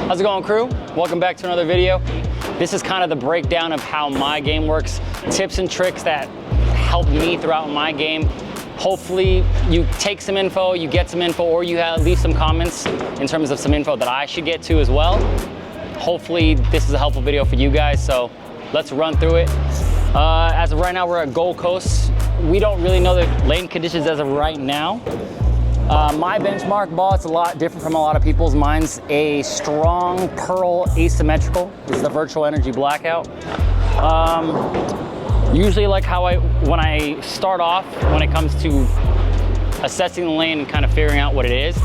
How's it going, crew? Welcome back to another video. This is kind of the breakdown of how my game works, tips and tricks that help me throughout my game. Hopefully you take some info, you get some info, or you leave some comments in terms of some info that I should get to as well. Hopefully this is a helpful video for you guys, so let's run through it. As of right now, we're at Gold Coast. We don't really know the lane conditions as of right now. My benchmark ball, it's a lot different from a lot of people's. Mine's a strong Pearl asymmetrical. This is the virtual energy blackout. Usually like when I start off, when it comes to assessing the lane and kind of figuring out what it is,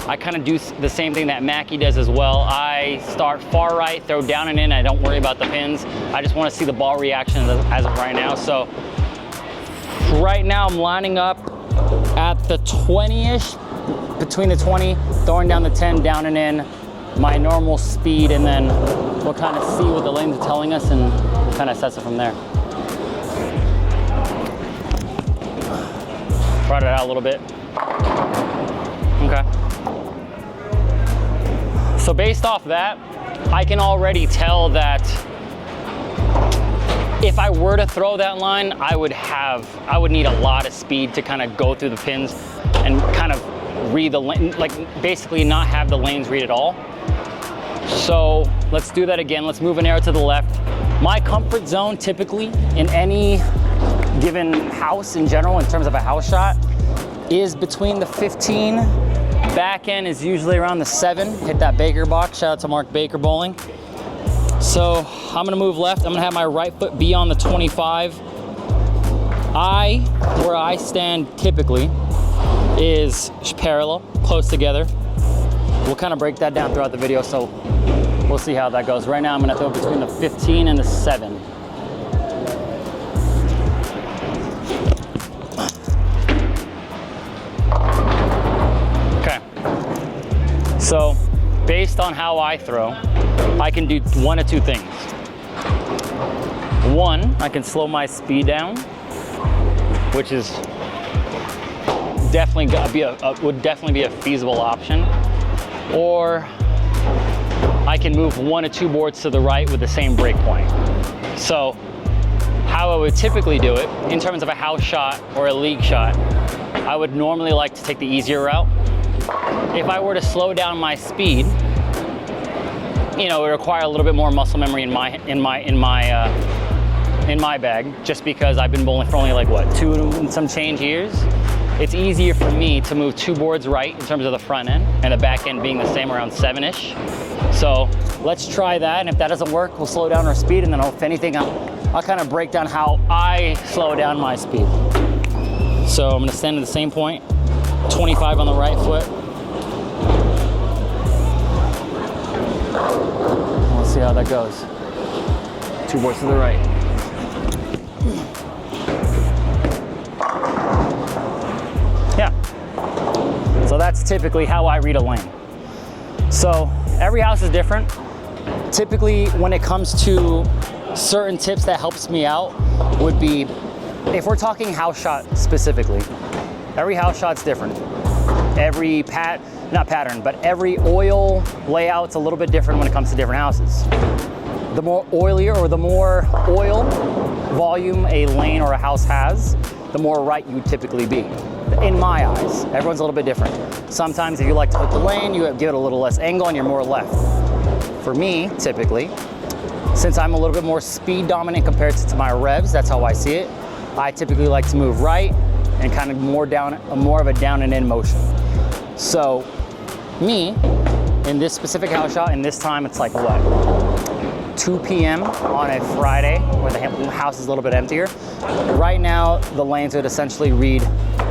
I kind of do the same thing that Mackie does as well. I start far right, throw down and in. I don't worry about the pins. I just want to see the ball reaction as of right now. So right now I'm lining up at the 20-ish, between the 20, throwing down the 10, down and in, my normal speed, and then we'll kind of see what the lanes are telling us and kind of assess it from there. Brought it out a little bit. Okay. So based off that, I can already tell that if I were to throw that line, I would need a lot of speed to kind of go through the pins and kind of read the lane, like basically not have the lanes read at all. So let's do that again. Let's move an arrow to the left. My comfort zone typically in any given house in general, in terms of a house shot, is between the 15. Back end is usually around the 7. Hit that Baker box. Shout out to Mark Baker Bowling. So I'm gonna move left. I'm gonna have my right foot be on the 25. Where I stand typically is parallel, close together. We'll kind of break that down throughout the video, so we'll see how that goes. Right now I'm gonna throw between the 15 and the 7. Okay. So based on how I throw, I can do one of two things. One, I can slow my speed down, which is definitely would definitely be a feasible option. Or I can move 1 or 2 boards to the right with the same break point. So how I would typically do it in terms of a house shot or a league shot, I would normally like to take the easier route. If I were to slow down my speed, you know, it would require a little bit more muscle memory in my bag, just because I've been bowling for only like what, 2 and some change years. It's easier for me to move 2 boards right in terms of the front end, and the back end being the same, around 7-ish. So let's try that, and if that doesn't work, we'll slow down our speed, and then if anything, I'll kind of break down how I slow down my speed. So I'm gonna stand at the same point, 25 on the right foot. Let's see how that goes. 2 boards to the right. Yeah. So that's typically how I read a lane. So every house is different. Typically, when it comes to certain tips that helps me out would be, if we're talking house shot specifically, every house shot's different. Every not pattern, but every oil layout's a little bit different when it comes to different houses. The more oilier, or the more oil volume a lane or a house has, the more right you typically be. In my eyes, everyone's a little bit different. Sometimes if you like to hook the lane, you give it a little less angle and you're more left. For me, typically, since I'm a little bit more speed dominant compared to my revs, that's how I see it, I typically like to move right and kind of more of a down and in motion. So me, in this specific house shot, in this time, it's like what, 2 p.m. on a Friday where the house is a little bit emptier. Right now, the lanes would essentially read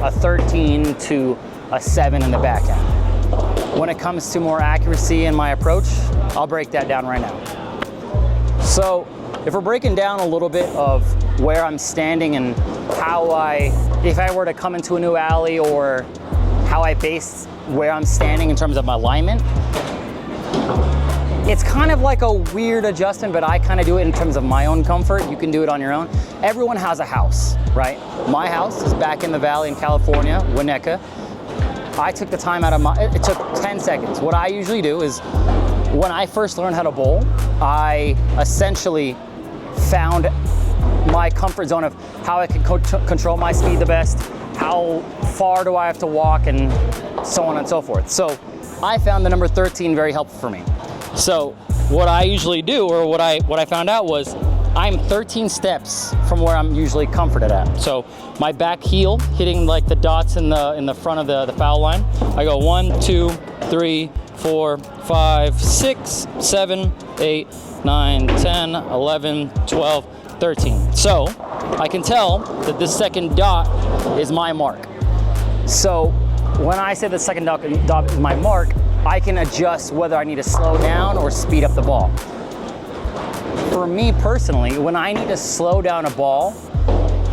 a 13 to a 7 in the back end. When it comes to more accuracy in my approach, I'll break that down right now. So if we're breaking down a little bit of where I'm standing and how if I were to come into a new alley, or how I base where I'm standing in terms of my alignment, it's kind of like a weird adjustment, but I kind of do it in terms of my own comfort. You can do it on your own. Everyone has a house, right? My house is back in the valley in California, Winnetka. I took the time out of it took 10 seconds. What I usually do is when I first learned how to bowl, I essentially found my comfort zone of how I can control my speed the best, how far do I have to walk, and so on and so forth. So I found the number 13 very helpful for me. So what I usually do, or what I found out was, I'm 13 steps from where I'm usually comforted at. So my back heel hitting like the dots in the front of the foul line. I go 1, 2, 3, 4, 5, 6, 7, 8, 9, 10, 11, 12, 13. So I can tell that this second dot is my mark. So when I say the second dot is my mark, I can adjust whether I need to slow down or speed up the ball. For me personally, when I need to slow down a ball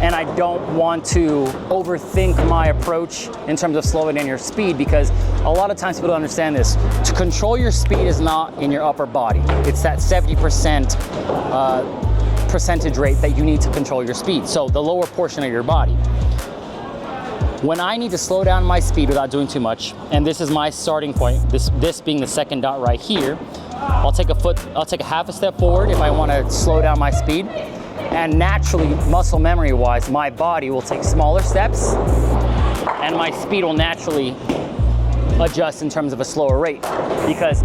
and I don't want to overthink my approach in terms of slowing down your speed, because a lot of times people don't understand this. To control your speed is not in your upper body. It's that 70% percentage rate that you need to control your speed. So the lower portion of your body. When I need to slow down my speed without doing too much, and this is my starting point, this being the second dot right here, I'll take a half a step forward if I want to slow down my speed. And naturally, muscle memory wise, my body will take smaller steps and my speed will naturally adjust in terms of a slower rate, because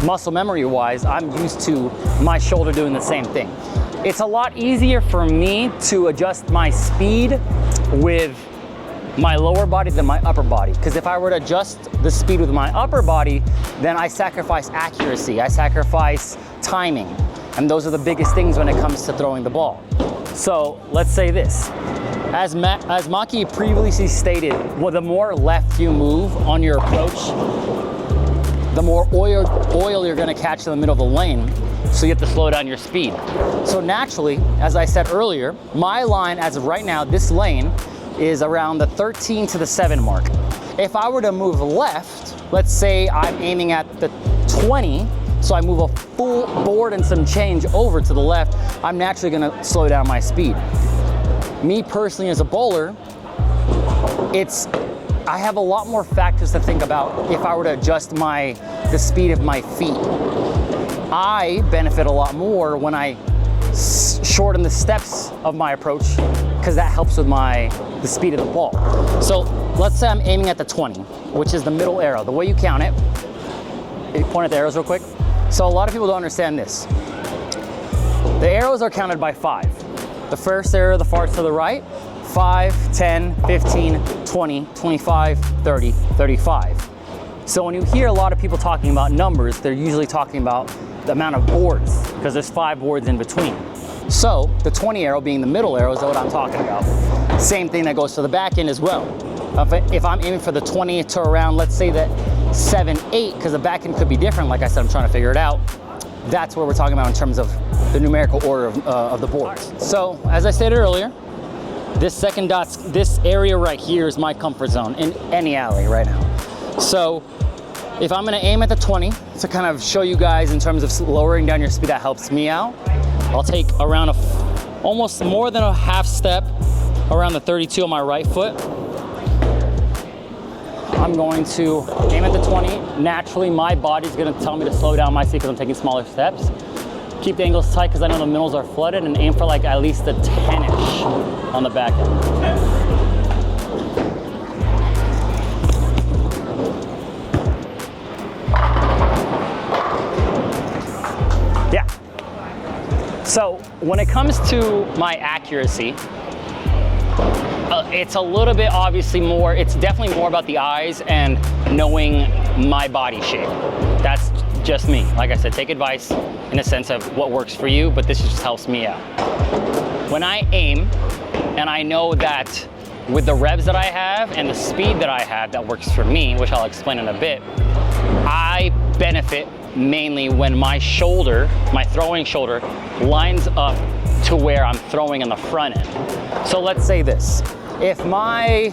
muscle memory wise, I'm used to my shoulder doing the same thing. It's a lot easier for me to adjust my speed with my lower body than my upper body, because if I were to adjust the speed with my upper body, then I sacrifice accuracy, I sacrifice timing, and those are the biggest things when it comes to throwing the ball. So let's say this, as Maki previously stated, well, the more left you move on your approach, the more oil you're going to catch in the middle of the lane, so you have to slow down your speed. So naturally, as I said earlier, my line as of right now, this lane, is around the 13 to the 7 mark. If I were to move left, let's say I'm aiming at the 20, so I move a full board and some change over to the left, I'm naturally gonna slow down my speed. Me personally as a bowler, I have a lot more factors to think about if I were to adjust the speed of my feet. I benefit a lot more when I shorten the steps of my approach, because that helps with the speed of the ball. So let's say I'm aiming at the 20, which is the middle arrow. The way you count it, point at the arrows real quick. So a lot of people don't understand this. The arrows are counted by 5. The first arrow, the farthest to the right, 5, 10, 15, 20, 25, 30, 35. So when you hear a lot of people talking about numbers, they're usually talking about the amount of boards, because there's 5 boards in between. So the 20 arrow being the middle arrow is what I'm talking about. Same thing that goes to the back end as well. If I'm aiming for the 20 to around, let's say that 7, 8, because the back end could be different, like I said, I'm trying to figure it out. That's what we're talking about in terms of the numerical order of the boards. So as I stated earlier, this area right here is my comfort zone in any alley right now. So if I'm gonna aim at the 20 to kind of show you guys in terms of lowering down your speed, that helps me out. I'll take around almost more than a half step around the 32 on my right foot. I'm going to aim at the 20. Naturally, my body's gonna tell me to slow down my speed because I'm taking smaller steps. Keep the angles tight because I know the middles are flooded, and aim for like at least a 10-ish on the back end. So when it comes to my accuracy, it's a little bit obviously more, it's definitely more about the eyes and knowing my body shape. That's just me. Like I said, take advice in a sense of what works for you, but this just helps me out. When I aim, and I know that with the revs that I have and the speed that I have that works for me, which I'll explain in a bit, I benefit mainly when my shoulder, my throwing shoulder, lines up to where I'm throwing in the front end. So let's say this, if my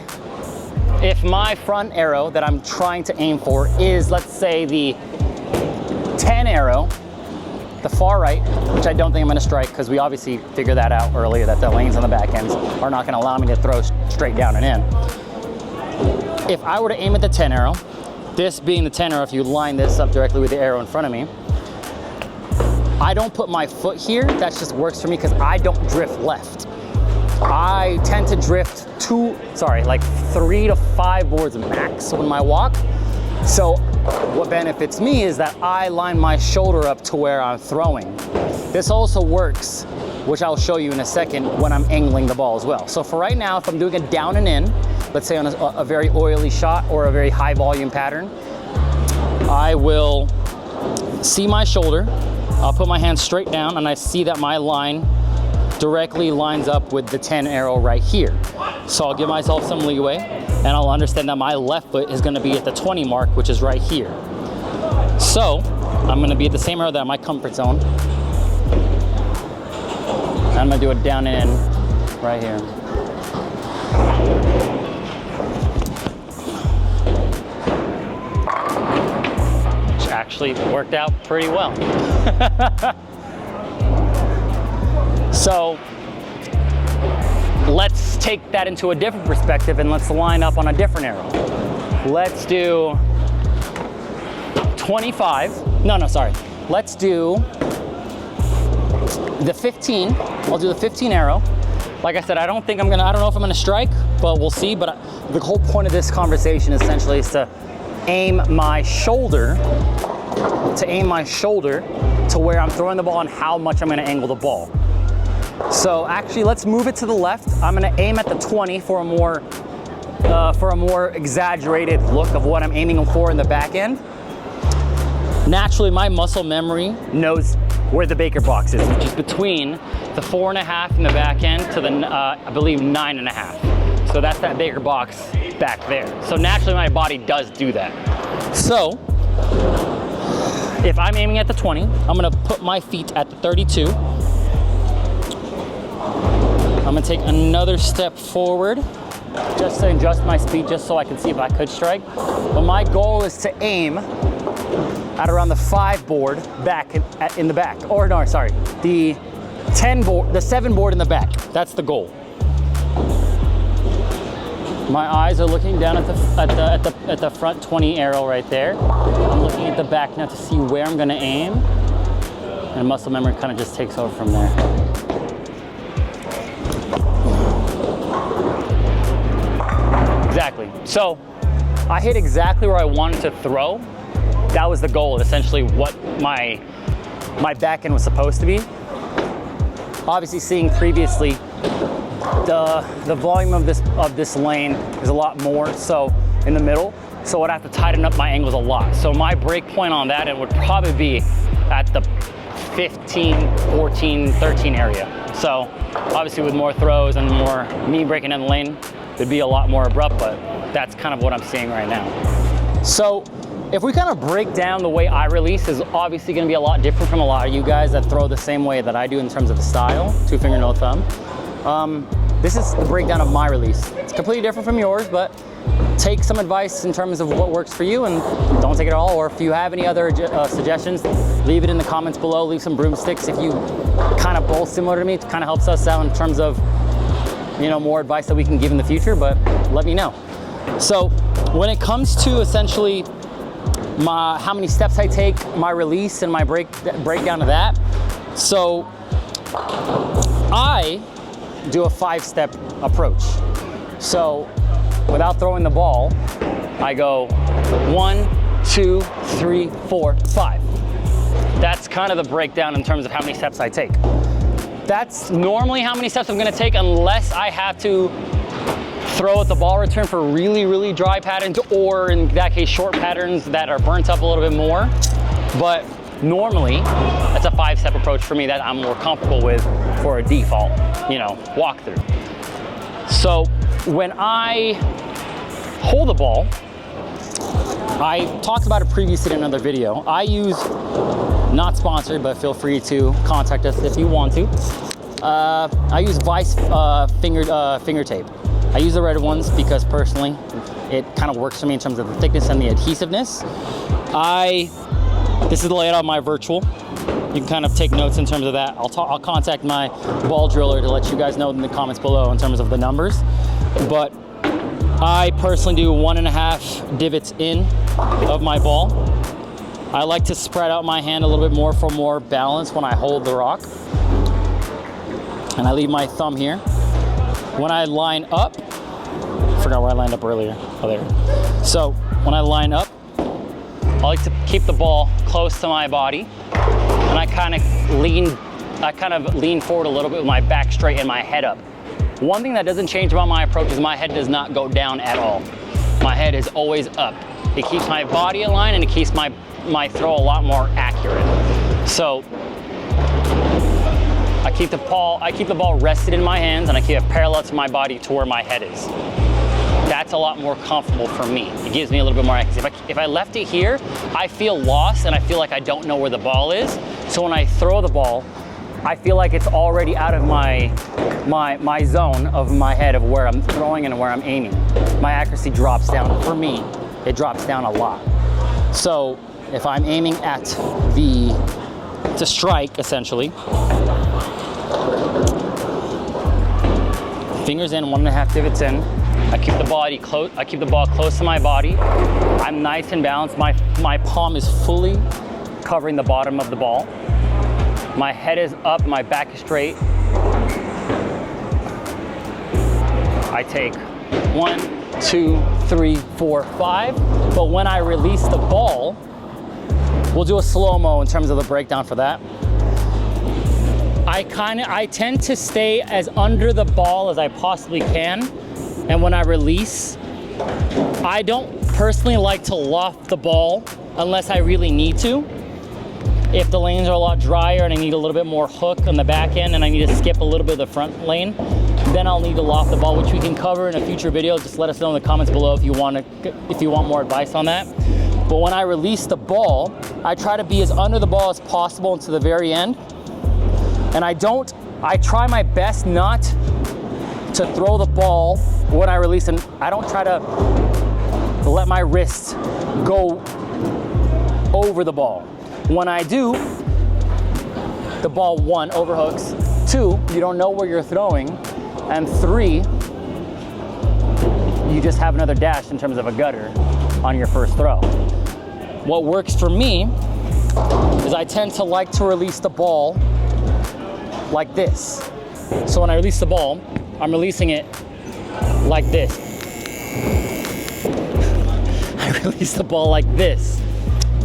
front arrow that I'm trying to aim for is, let's say, the 10 arrow, the far right, which I don't think I'm gonna strike because we obviously figured that out earlier, that the lanes on the back ends are not gonna allow me to throw straight down and in. If I were to aim at the 10 arrow, this being the 10 arrow, if you line this up directly with the arrow in front of me, I don't put my foot here. That just works for me because I don't drift left. I tend to drift like 3 to 5 boards max on my walk. So what benefits me is that I line my shoulder up to where I'm throwing. This also works, which I'll show you in a second, when I'm angling the ball as well. So for right now, if I'm doing it down and in, let's say on a very oily shot or a very high volume pattern, I will see my shoulder, I'll put my hand straight down and I see that my line directly lines up with the 10 arrow right here. So I'll give myself some leeway and I'll understand that my left foot is gonna be at the 20 mark, which is right here. So I'm gonna be at the same arrow that I'm in my comfort zone. I'm gonna do it down and in right here. Which actually worked out pretty well. So let's take that into a different perspective and let's line up on a different arrow. Let's do 25. Let's do the 15. I'll do the 15 arrow. Like I said, I don't know if I'm gonna strike, but we'll see. But the whole point of this conversation essentially is to aim my shoulder to where I'm throwing the ball and how much I'm gonna angle the ball. So actually, let's move it to the left. I'm gonna aim at the 20 for a more exaggerated look of what I'm aiming for in the back end. Naturally, my muscle memory knows where the Baker box is, which is between the 4.5 in the back end to the, I believe, 9.5. So that's that Baker box back there. So naturally, my body does do that. So if I'm aiming at the 20, I'm gonna put my feet at the 32. I'm gonna take another step forward just to adjust my speed, just so I can see if I could strike. But my goal is to aim at around the 5 board back in the back. Or no, sorry, the 7 board in the back. That's the goal. My eyes are looking down at the front 20 arrow right there. I'm looking at the back now to see where I'm gonna aim. And muscle memory kind of just takes over from there. Exactly. So I hit exactly where I wanted to throw. That was the goal, essentially what my back end was supposed to be. Obviously, seeing previously, the volume of this lane is a lot more so in the middle, so I'd have to tighten up my angles a lot. So my break point on that, it would probably be at the 15, 14, 13 area. So obviously with more throws and more me breaking in the lane, it'd be a lot more abrupt, but that's kind of what I'm seeing right now. So if we kind of break down the way I release is obviously gonna be a lot different from a lot of you guys that throw the same way that I do in terms of the style, 2 finger, no thumb. This is the breakdown of my release. It's completely different from yours, but take some advice in terms of what works for you and don't take it all. Or if you have any other suggestions, leave it in the comments below. Leave some broomsticks if you kind of bowl similar to me. It kind of helps us out in terms of, you know, more advice that we can give in the future, but let me know. So when it comes to essentially how many steps I take, my release and my breakdown of that. So I do a 5-step approach. So without throwing the ball, I go 1, 2, 3, 4, 5. That's kind of the breakdown in terms of how many steps I take. That's normally how many steps I'm gonna take unless I have to throw at the ball return for really, really dry patterns, or in that case, short patterns that are burnt up a little bit more. But normally, that's a 5-step approach for me that I'm more comfortable with for a default, you know, walkthrough. So when I hold the ball, I talked about it previously in another video. I use, not sponsored, but feel free to contact us if you want to. I use Vice finger tape. I use the red ones because personally, it kind of works for me in terms of the thickness and the adhesiveness. This is the layout of my virtual. You can kind of take notes in terms of that. I'll contact my ball driller to let you guys know in the comments below in terms of the numbers. But I personally do 1.5 divots in of my ball. I like to spread out my hand a little bit more for more balance when I hold the rock. And I leave my thumb here. When I line up, I forgot where I lined up earlier. Oh, there. So when I line up, I like to keep the ball close to my body, and I kind of lean forward a little bit with my back straight and my head up. One thing that doesn't change about my approach is my head does not go down at all. My head is always up. It keeps my body aligned and it keeps my throw a lot more accurate. So I keep the ball rested in my hands and I keep it parallel to my body to where my head is. That's a lot more comfortable for me. It gives me a little bit more accuracy. If I left it here, I feel lost and I feel like I don't know where the ball is. So when I throw the ball, I feel like it's already out of my zone of my head of where I'm throwing and where I'm aiming. My accuracy drops down. For me, it drops down a lot. So if I'm aiming at to strike, essentially, fingers in, 1.5 divots in. I keep the ball close to my body. I'm nice and balanced. My palm is fully covering the bottom of the ball. My head is up, my back is straight. I take 1, 2, 3, 4, 5. But when I release the ball, we'll do a slow-mo in terms of the breakdown for that. I tend to stay as under the ball as I possibly can. And when I release, I don't personally like to loft the ball unless I really need to. If the lanes are a lot drier and I need a little bit more hook on the back end and I need to skip a little bit of the front lane, then I'll need to loft the ball, which we can cover in a future video. Just let us know in the comments below if you want more advice on that. But when I release the ball, I try to be as under the ball as possible until the very end. And I try my best not to throw the ball when I release, and I don't try to let my wrist go over the ball. When I do, the ball, 1, overhooks, 2, you don't know where you're throwing, and 3, you just have another dash in terms of a gutter on your first throw. What works for me is I tend to like to release the ball like this. So when I release the ball, I'm releasing it like this. I release the ball like this,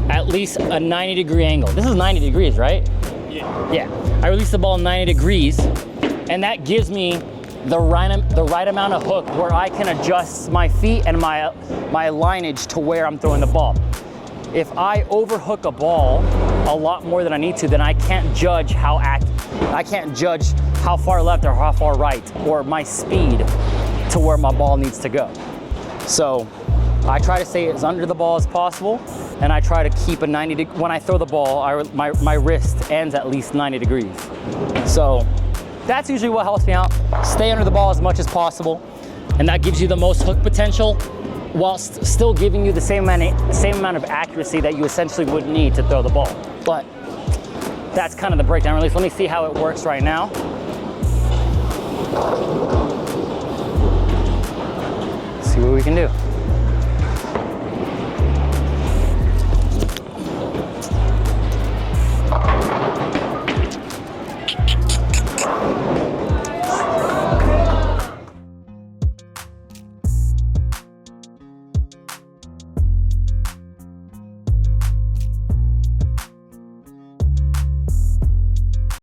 at least a 90-degree angle. This is 90 degrees, right? Yeah. I release the ball 90 degrees, and that gives me the right amount of hook where I can adjust my feet and my lineage to where I'm throwing the ball. If I overhook a ball a lot more than I need to, then I can't judge how far left or how far right, or my speed to where my ball needs to go. So I try to stay as under the ball as possible, and I try to keep a 90 degree, when I throw the ball, my wrist ends at least 90 degrees. So that's usually what helps me out. Stay under the ball as much as possible, and that gives you the most hook potential whilst still giving you the same amount of accuracy that you essentially would need to throw the ball. But that's kind of the breakdown release. Let me see how it works right now. See what we can do.